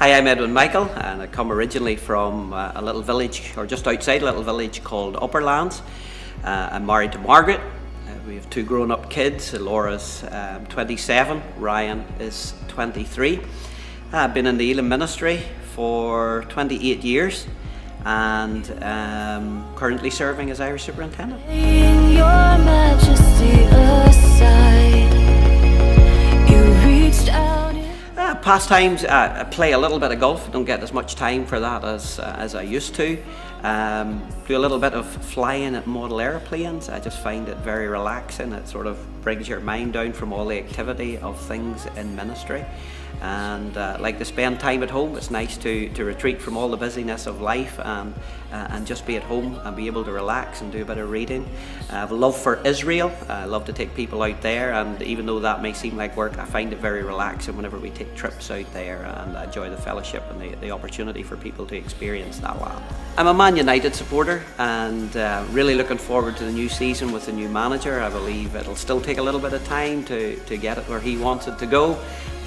Hi, I'm Edwin Michael, and I come originally from a little village, or just outside a little village called Upperlands. I'm married to Margaret. We have two grown-up kids. Laura's 27, Ryan is 23. I've been in the Elim ministry for 28 years and currently serving as Irish Superintendent. Laying your majesty aside, you reached out. Pastimes, I play a little bit of golf. I don't get as much time for that as I used to. Do a little bit of flying at model airplanes. I just find it very relaxing. It sort of brings your mind down from all the activity of things in ministry. And like to spend time at home. It's nice to retreat from all the busyness of life and just be at home and be able to relax and do a bit of reading. I have a love for Israel. I love to take people out there, and even though that may seem like work, I find it very relaxing whenever we take trips out there, and I enjoy the fellowship and the opportunity for people to experience that land. I'm a Man United supporter and really looking forward to the new season with the new manager. I believe it'll still take a little bit of time to get it where he wants it to go.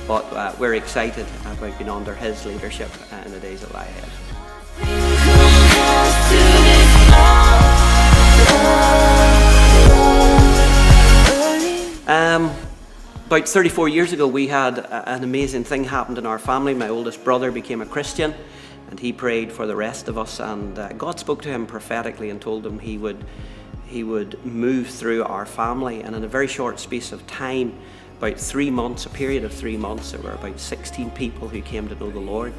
But we're excited about being under his leadership in the days that lie ahead. About 34 years ago, we had an amazing thing happened in our family. My oldest brother became a Christian, and he prayed for the rest of us. And God spoke to him prophetically and told him he would move through our family. And in a very short space of time, about 3 months, a period of 3 months, there were about 16 people who came to know the Lord.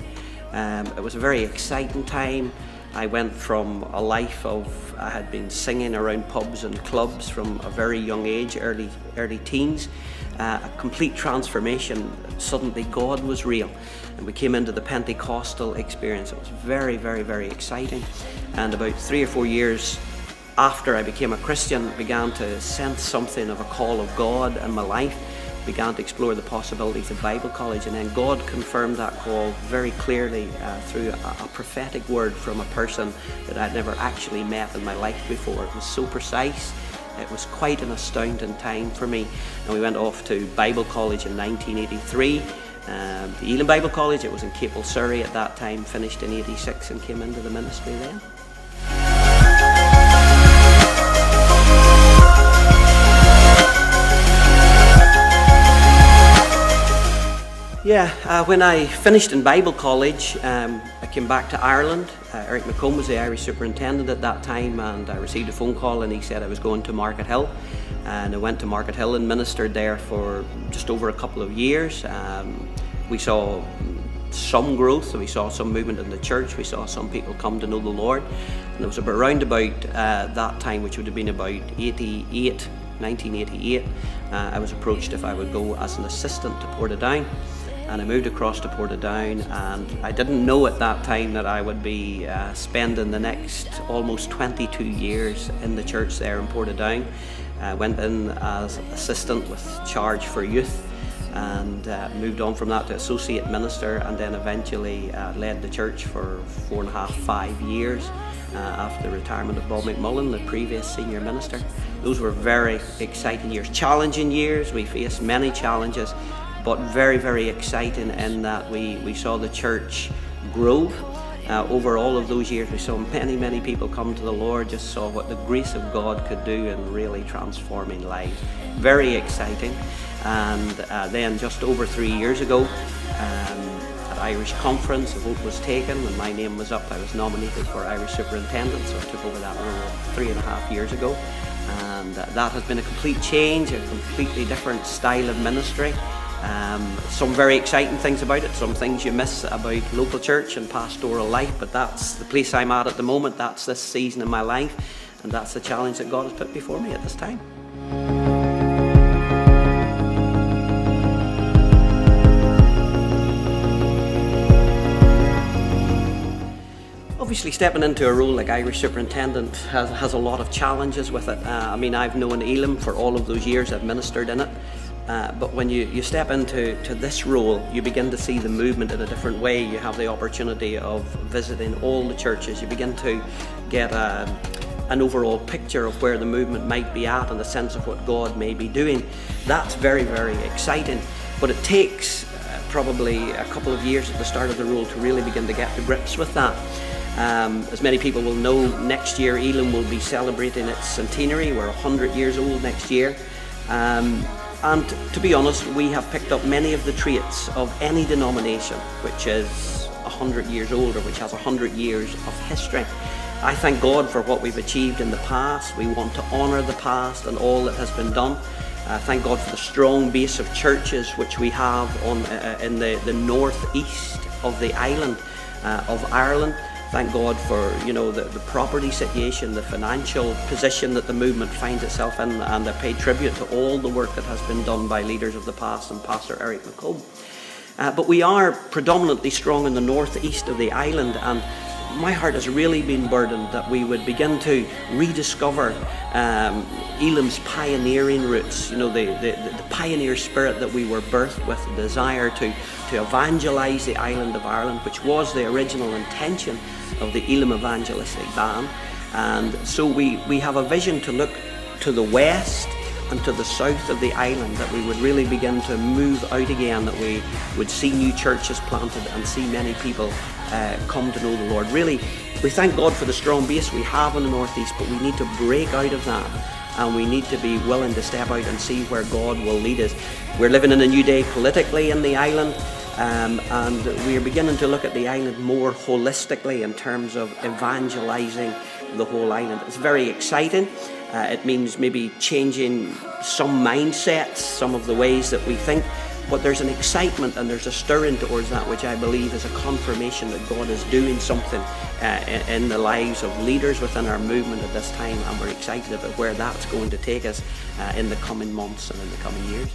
It was a very exciting time. I went from a life of, I had been singing around pubs and clubs from a very young age, early teens, a complete transformation. Suddenly God was real, and we came into the Pentecostal experience. It was very, very, very exciting. And about 3 or 4 years after I became a Christian, I began to sense something of a call of God in my life. Began to explore the possibilities of Bible college, and then God confirmed that call very clearly through a prophetic word from a person that I'd never actually met in my life before. It was so precise. It was quite an astounding time for me. And we went off to Bible college in 1983. The Elim Bible College, it was in Capel, Surrey at that time, finished in 86 and came into the ministry then. When I finished in Bible college, I came back to Ireland. Eric McComb was the Irish superintendent at that time, and I received a phone call and he said I was going to Market Hill. And I went to Market Hill and ministered there for just over a couple of years. We saw some growth, we saw some movement in the church, we saw some people come to know the Lord. And it was around about that time, which would have been about 1988, I was approached if I would go as an assistant to Portadown. And I moved across to Portadown, and I didn't know at that time that I would be spending the next almost 22 years in the church there in Portadown. I went in as assistant with charge for youth, and moved on from that to associate minister, and then eventually led the church for 4.5, 5 years after the retirement of Bob McMullen, the previous senior minister. Those were very exciting years, challenging years. We faced many challenges, but very, very exciting in that we saw the church grow. Over all of those years, we saw many, many people come to the Lord, just saw what the grace of God could do in really transforming lives. Very exciting. And then just over 3 years ago, at Irish Conference, a vote was taken. When my name was up, I was nominated for Irish Superintendent, so I took over that role 3.5 years ago. And that has been a complete change, a completely different style of ministry. Some very exciting things about it, some things you miss about local church and pastoral life, but that's the place I'm at the moment. That's this season in my life, and that's the challenge that God has put before me at this time. Obviously, stepping into a role like Irish Superintendent has a lot of challenges with it. I've known Elim for all of those years I've ministered in it. But when you step into this role, you begin to see the movement in a different way. You have the opportunity of visiting all the churches. You begin to get an overall picture of where the movement might be at and a sense of what God may be doing. That's very, very exciting. But it takes probably a couple of years at the start of the role to really begin to get to grips with that. As many people will know, next year Elim will be celebrating its centenary. We're 100 years old next year. And to be honest, we have picked up many of the traits of any denomination which is 100 years old or which has 100 years of history. I thank God for what we've achieved in the past. We want to honour the past and all that has been done. Thank God for the strong base of churches which we have in the northeast of the island of Ireland. Thank God for the property situation, the financial position that the movement finds itself in, and I pay tribute to all the work that has been done by leaders of the past and Pastor Eric McComb. But we are predominantly strong in the northeast of the island, and my heart has really been burdened that we would begin to rediscover Elim's pioneering roots, the pioneer spirit that we were birthed with, the desire to evangelise the island of Ireland, which was the original intention of the Elim Evangelistic Band. And so we have a vision to look to the west and to the south of the island, that we would really begin to move out again, that we would see new churches planted and see many people come to know the Lord. Really, we thank God for the strong base we have in the northeast, but we need to break out of that, and we need to be willing to step out and see where God will lead us. We're living in a new day politically in the island, and we are beginning to look at the island more holistically in terms of evangelising the whole island. It's very exciting. It means maybe changing some mindsets, some of the ways that we think, but there's an excitement and there's a stirring towards that, which I believe is a confirmation that God is doing something in the lives of leaders within our movement at this time, and we're excited about where that's going to take us in the coming months and in the coming years.